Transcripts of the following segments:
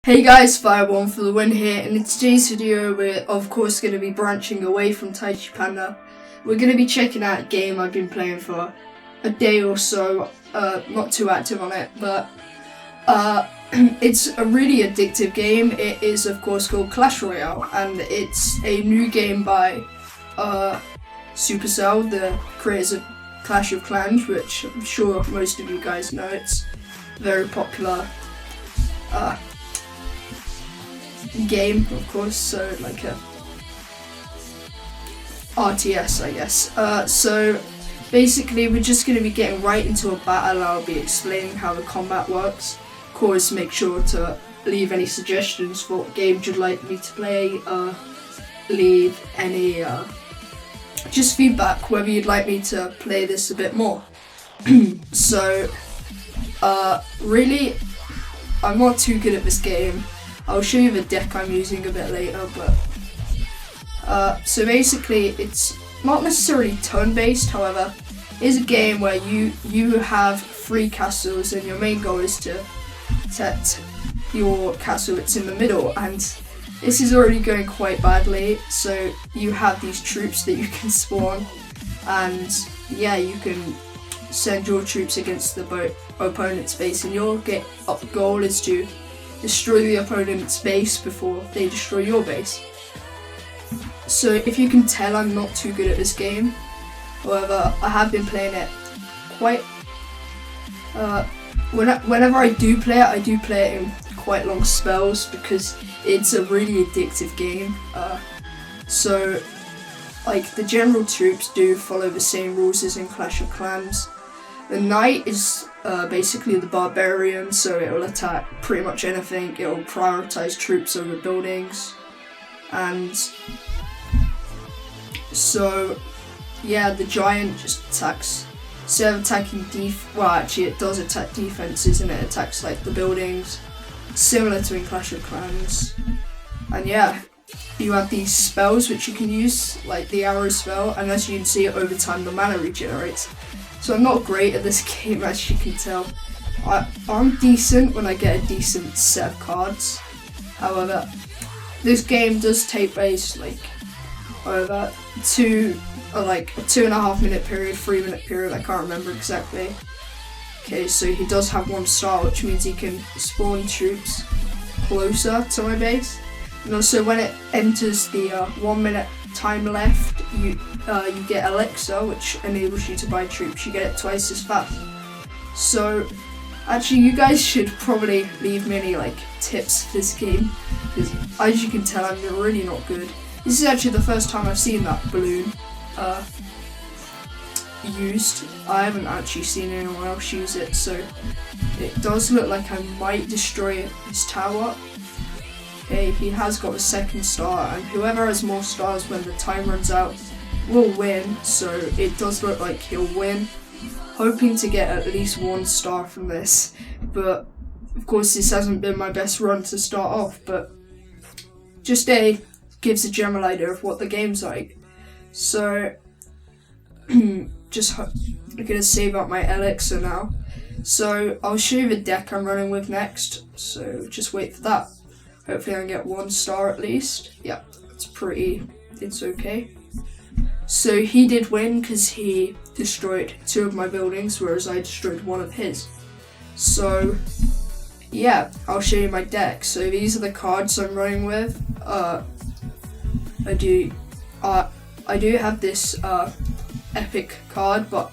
Hey guys, Fire1 for the win here. In today's video we're of course going to be branching away from Taichi Panda. We're going to be checking out a game I've been playing for a day or so, not too active on it, but it's a really addictive game. It is of course called Clash Royale, and it's a new game by Supercell, the creators of Clash of Clans, which I'm sure most of you guys know. It's very popular game, of course, so like a RTS, I guess. So basically we're just going to be getting right into a battle. I'll be explaining how the combat works. Of course, make sure to leave any suggestions for what games you'd like me to play, leave any just feedback whether you'd like me to play this a bit more. So really, I'm not too good at this game. I'll show you the deck I'm using a bit later, but so basically it's not necessarily turn-based. However, it's a game where you have 3 castles and your main goal is to set your castle that's in the middle, and this is already going quite badly. So you have these troops that you can spawn, and yeah, you can send your troops against the opponent's base, and your goal is to destroy the opponent's base before they destroy your base. So if you can tell, I'm not too good at this game. However, I have been playing it quite whenever I do play it in quite long spells, because it's a really addictive game. So like the general troops do follow the same rules as in Clash of Clans. The knight is basically the barbarian, so it will attack pretty much anything. It will prioritize troops over buildings, and so yeah, the giant just attacks. Instead of attacking well, actually it does attack defenses, and it attacks like the buildings, similar to in Clash of Clans. And yeah, you have these spells which you can use, like the arrow spell, and as you can see, over time the mana regenerates. So I'm not great at this game, as you can tell. I'm decent when I get a decent set of cards. However, this game does take place like over a 2.5 minute period, 3 minute period, I can't remember exactly. Okay, so he does have 1 star, which means he can spawn troops closer to my base. And also when it enters the 1 minute time left, you get elixir, which enables you to buy troops. You get it twice as fast. So actually, you guys should probably leave me any like tips for this game, because as you can tell, I'm really not good. This is actually the first time I've seen that balloon used. I haven't actually seen anyone else use it, so it does look like I might destroy his tower. Okay, he has got a 2nd star, and whoever has more stars when the time runs out will win, so it does look like he'll win. Hoping to get at least 1 star from this, but of course this hasn't been my best run to start off, but just gives a general idea of what the game's like. So I'm gonna save up my elixir now. So I'll show you the deck I'm running with next, so just wait for that. Hopefully I can get 1 star at least. Yeah, it's okay. So he did win because he destroyed 2 of my buildings, whereas I destroyed 1 of his. So yeah, I'll show you my deck. So these are the cards I'm running with. I do have this epic card, but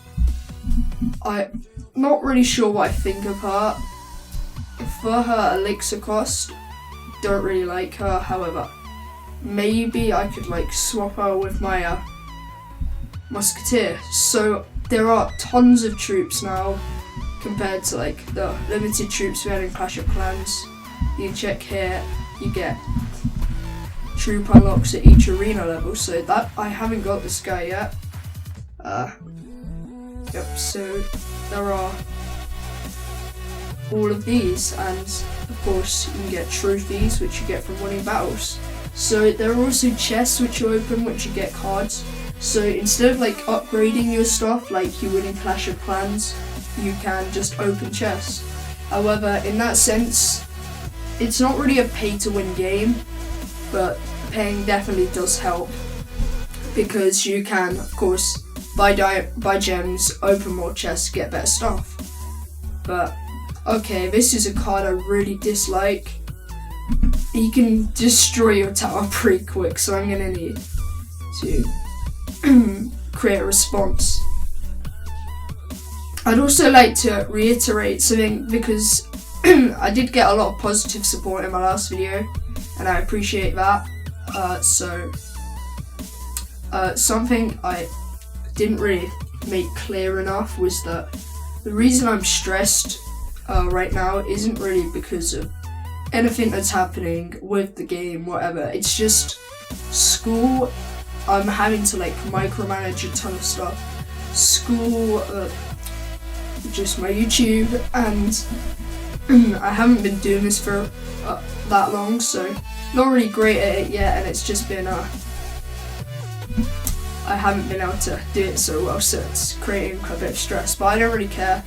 I'm not really sure what I think of her. For her elixir cost, don't really like her. However, maybe I could like swap her with my musketeer. So there are tons of troops now compared to like the limited troops we had in Clash of Clans. You check here, you get troop unlocks at each arena level, so that I haven't got this guy yet. Yep, so there are all of these, and of course you can get trophies which you get from winning battles. So there are also chests which you open, which you get cards. So instead of like upgrading your stuff like you would in Clash of Clans, you can just open chests. However, in that sense, it's not really a pay-to-win game, but paying definitely does help, because you can, of course, buy gems, open more chests, get better stuff. But okay, this is a card I really dislike. He can destroy your tower pretty quick, so I'm gonna need to create a response. I'd also like to reiterate something, because I did get a lot of positive support in my last video, and I appreciate that. Something I didn't really make clear enough was that the reason I'm stressed right now isn't really because of anything that's happening with the game, whatever. It's just school. I'm having to like micromanage a ton of stuff. School, just my YouTube, and I haven't been doing this for that long, so not really great at it yet, and it's just been I haven't been able to do it so well, so it's creating a bit of stress, but I don't really care.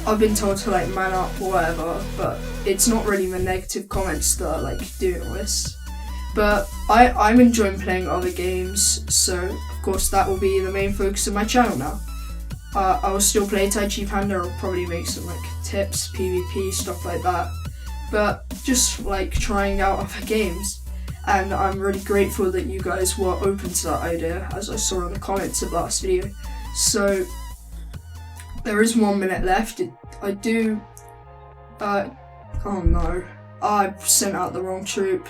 I've been told to like man up or whatever, but it's not really the negative comments that are like doing all this. But I'm enjoying playing other games, so of course that will be the main focus of my channel now. I will still play Tai Chi Panda. I'll probably make some like tips, PvP, stuff like that, but just like trying out other games. And I'm really grateful that you guys were open to that idea, as I saw in the comments of last video. So there is 1 minute left. I do. Oh no! I've sent out the wrong troop.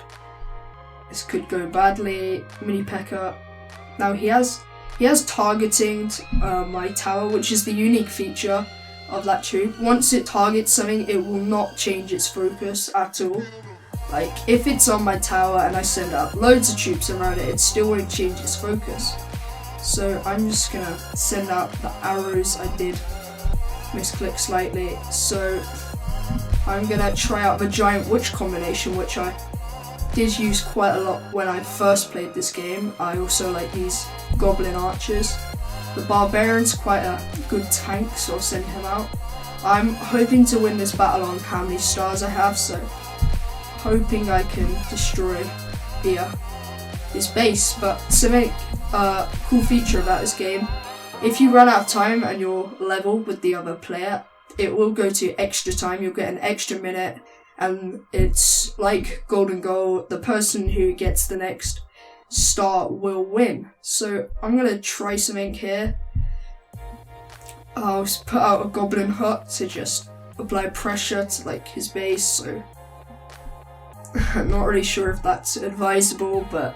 This could go badly. Mini P.E.K.K.A. Now he has targeting my tower, which is the unique feature of that troop. Once it targets something, it will not change its focus at all. Like, if it's on my tower and I send out loads of troops around it, it still won't change its focus. So I'm just gonna send out the arrows. I did misclick slightly. So I'm gonna try out the Giant Witch combination, which I did use quite a lot when I first played this game. I also like these Goblin Archers. The Barbarian's quite a good tank, so I'll send him out. I'm hoping to win this battle on how many stars I have, so hoping I can destroy his base. But something cool feature about this game, if you run out of time and you're level with the other player, it will go to extra time. You'll get an extra minute, and it's like golden goal. The person who gets the next star will win. So I'm gonna try something here. I'll put out a Goblin Hut to just apply pressure to like his base. So I'm not really sure if that's advisable, but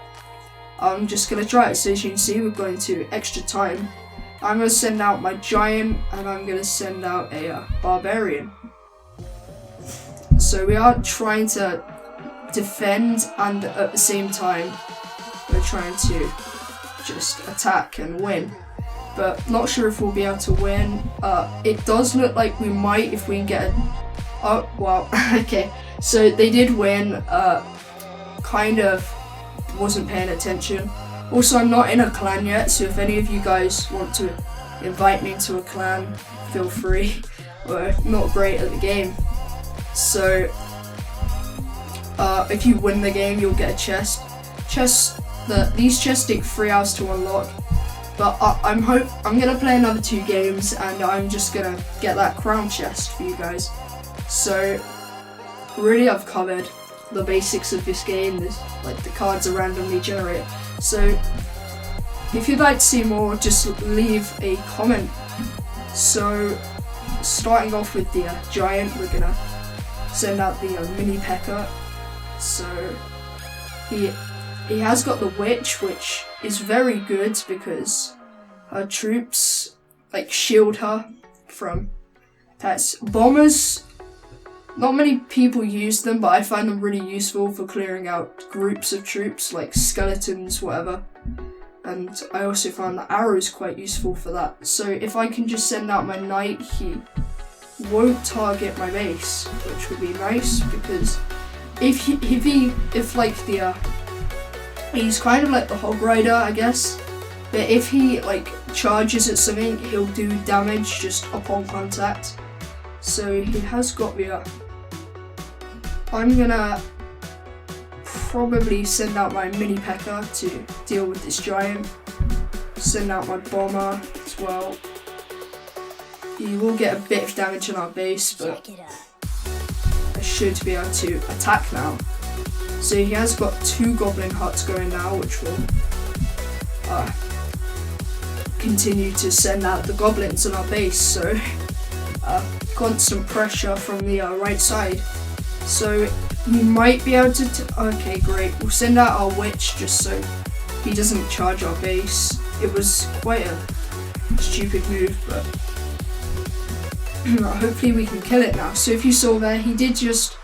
I'm just gonna try it. So as you can see, we're going to extra time. I'm gonna send out my Giant, and I'm gonna send out a Barbarian. So we are trying to defend, and at the same time we're trying to just attack and win. But not sure if we'll be able to win. It does look like we might if we can get a... Oh, wow. Okay, so they did win. Kind of wasn't paying attention. Also, I'm not in a clan yet, so if any of you guys want to invite me into a clan, feel free. We're not great at the game. So if you win the game, you'll get a chest. These chests take 3 hours to unlock. But I'm gonna play another 2 games, and I'm just gonna get that crown chest for you guys. So really, I've covered the basics of this game. There's like the cards are randomly generated. So if you'd like to see more, just leave a comment. So starting off with the Giant, we're gonna send out the Mini P.E.K.K.A. So he has got the Witch, which is very good because her troops like shield her from attacks. Bombers, not many people use them, but I find them really useful for clearing out groups of troops like skeletons, whatever. And I also find the arrows quite useful for that. So if I can just send out my Knight, he won't target my base, which would be nice, because if he's kind of like the Hog Rider, I guess, but if he like charges at something, he'll do damage just upon contact. So he has got the I'm gonna probably send out my mini P.E.K.K.A to deal with this giant. Send out my bomber as well. He will get a bit of damage on our base, but I should be able to attack now. So he has got 2 goblin huts going now, which will continue to send out the goblins on our base. So constant pressure from the right side. So we might be able to. Okay, great. We'll send out our witch just so he doesn't charge our base. It was quite a stupid move, but hopefully we can kill it now. So if you saw there, he did just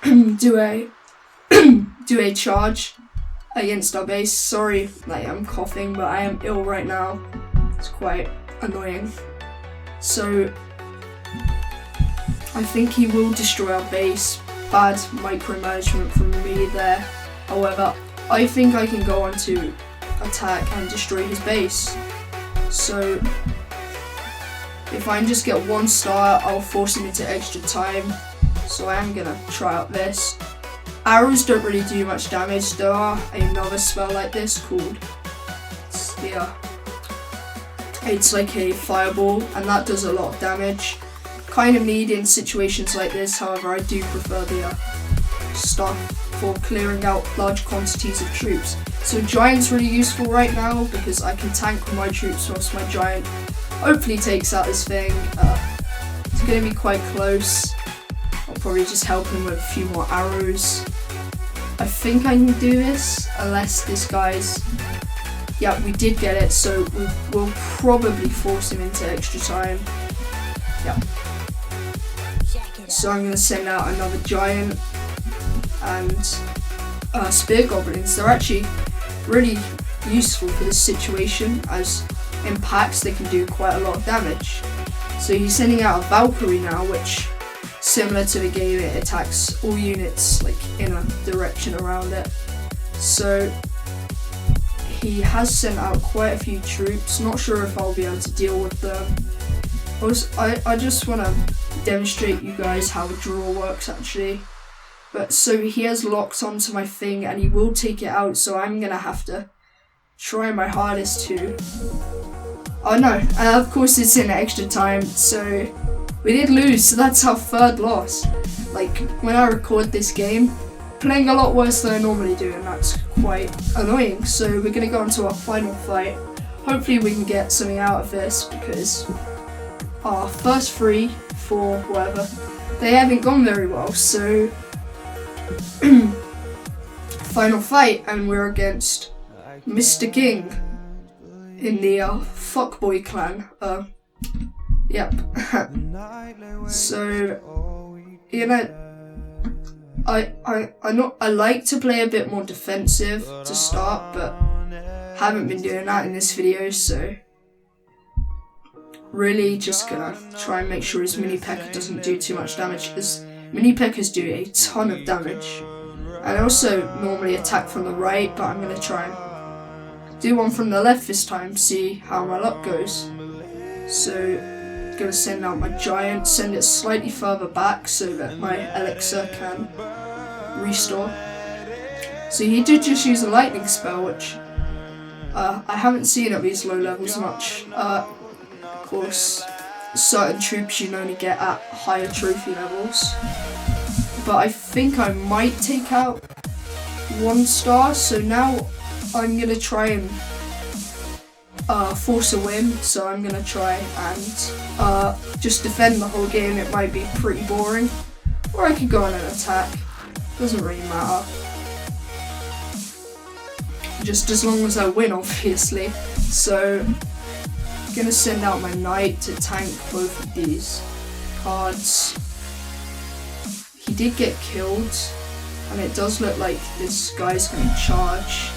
do a charge against our base. Sorry, I'm coughing, but I am ill right now. It's quite annoying. So I think he will destroy our base. Bad micromanagement from me there. However, I think I can go on to attack and destroy his base. So if I can just get 1 star, I'll force him into extra time. So I am gonna try out this. Arrows don't really do much damage. There are another spell like this called it's like a fireball, and that does a lot of damage. Kind of need in situations like this. However, I do prefer the stuff for clearing out large quantities of troops. So giant's really useful right now because I can tank with my troops whilst my giant hopefully takes out this thing. It's going to be quite close. I'll probably just help him with a few more arrows. I think I can do this unless this guy's. Yeah, we did get it, so we'll probably force him into extra time. Yeah. So I'm going to send out another giant and spear goblins. They're actually really useful for this situation, as in packs they can do quite a lot of damage. So he's sending out a Valkyrie now, which, similar to the game, it attacks all units in a direction around it. So he has sent out quite a few troops. Not sure if I'll be able to deal with them. I just want to demonstrate you guys how a draw works actually. But so he has locked onto my thing and he will take it out, so I'm gonna have to try my hardest to. Oh no, of course it's in extra time, so we did lose, so that's our 3rd loss. When I record this game, playing a lot worse than I normally do, and that's quite annoying. So we're gonna go on to our final fight. Hopefully we can get something out of this, because our first 3, 4, whatever, they haven't gone very well. So final fight, and we're against Mr. King in the fuckboy clan. Yep. So I like to play a bit more defensive to start, but haven't been doing that in this video, so really just gonna try and make sure his mini P.E.K.K.A doesn't do too much damage, because mini P.E.K.K.As do a ton of damage. And I also normally attack from the right, but I'm gonna try and do one from the left this time, see how my luck goes. So gonna send out my giant, send it slightly further back so that my elixir can restore. So he did just use a lightning spell, which I haven't seen at these low levels much. Of course, certain troops you can only get at higher trophy levels. But I think I might take out 1 star, so now I'm gonna try and force a win. So I'm gonna try and just defend the whole game. It might be pretty boring, or I could go on an attack. Doesn't really matter. Just as long as I win, obviously. So I'm gonna send out my knight to tank both of these cards. He did get killed, and it does look like this guy's gonna charge.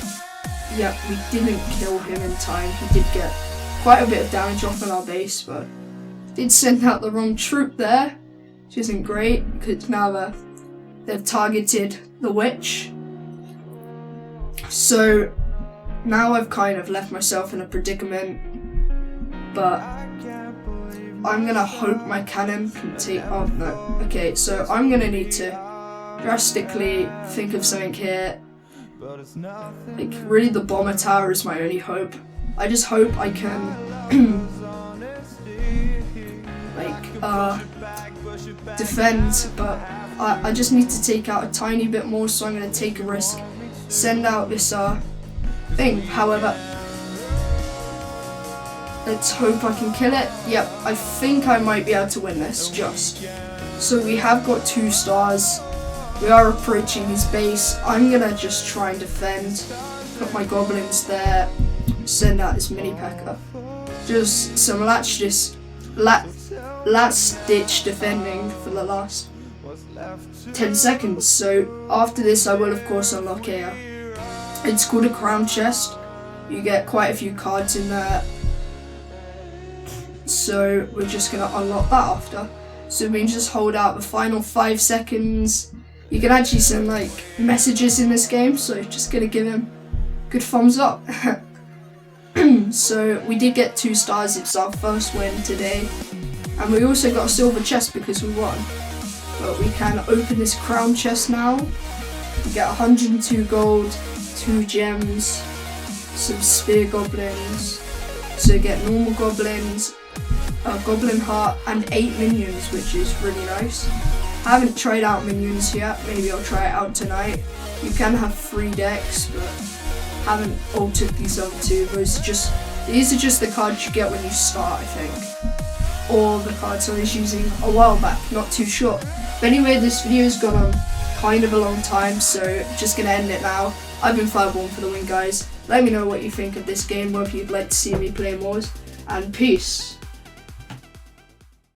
Yeah, we didn't kill him in time. He did get quite a bit of damage off on our base, but did send out the wrong troop there, which isn't great, because now they've targeted the witch. So now I've kind of left myself in a predicament, but I'm gonna hope my cannon can take. Oh no. Okay, so I'm gonna need to drastically think of something here. Like, really the bomber tower is my only hope. I just hope I can defend, but I just need to take out a tiny bit more, so I'm going to take a risk, send out this thing. However, let's hope I can kill it. Yep, I think I might be able to win this, just. So we have got 2 stars. We are approaching his base. I'm going to just try and defend. Put my goblins there. Send out this mini P.E.K.K.A. Just some last ditch defending for the last 10 seconds. So after this I will of course unlock it's called a crown chest. You get quite a few cards in there. So we're just going to unlock that after. So we can just hold out the final 5 seconds. You can actually send like messages in this game, so just going to give him good thumbs up. So we did get 2 stars, it's our first win today. And we also got a silver chest because we won. But we can open this crown chest now. We get 102 gold, 2 gems, some spear goblins. So you get normal goblins, a goblin heart, and 8 minions, which is really nice. I haven't tried out minions yet, maybe I'll try it out tonight. You can have 3 decks, but haven't altered these other 2. These are just the cards you get when you start, I think. Or the cards I was using a while back, not too sure. But anyway, this video's gone on kind of a long time, so just gonna end it now. I've been 5-1 for the win, guys. Let me know what you think of this game, whether you'd like to see me play more, and peace.